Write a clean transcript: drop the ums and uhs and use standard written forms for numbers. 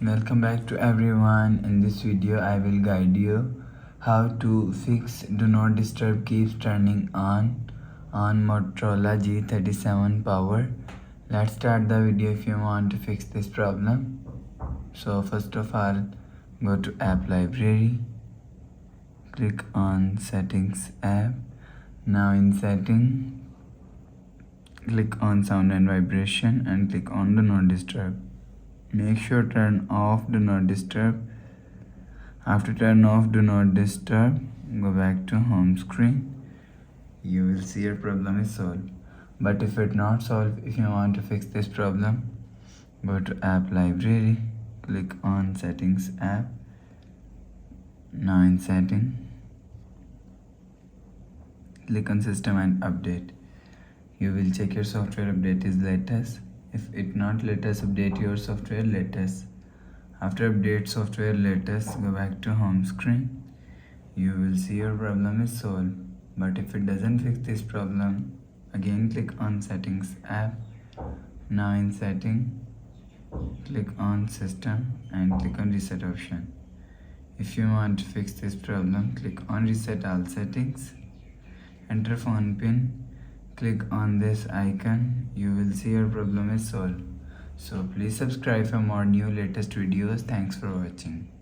Welcome back to everyone. In this video I will guide you how to fix do not disturb keeps turning on Motorola G37 power. Let's start the video if you want to fix this problem. So first of all, go to app library, click on settings app. Now in setting, click on sound and vibration and click on do not disturb. Make sure turn off do not disturb. After turn off do not disturb, go back to home screen. You will see your problem is solved. But if it not solved, if you want to fix this problem, go to app library, click on settings app. Now in setting, click on system and update. You will check your software update is latest. If it not latest, update your software latest. After update software latest, go back to home screen. You will see your problem is solved. But if it doesn't fix this problem, again click on settings app. Now in setting, click on system and click on reset option. If you want to fix this problem, click on reset all settings. Enter phone pin. Click on this icon. You will see your problem is solved. So please subscribe for more new latest videos. Thanks for watching.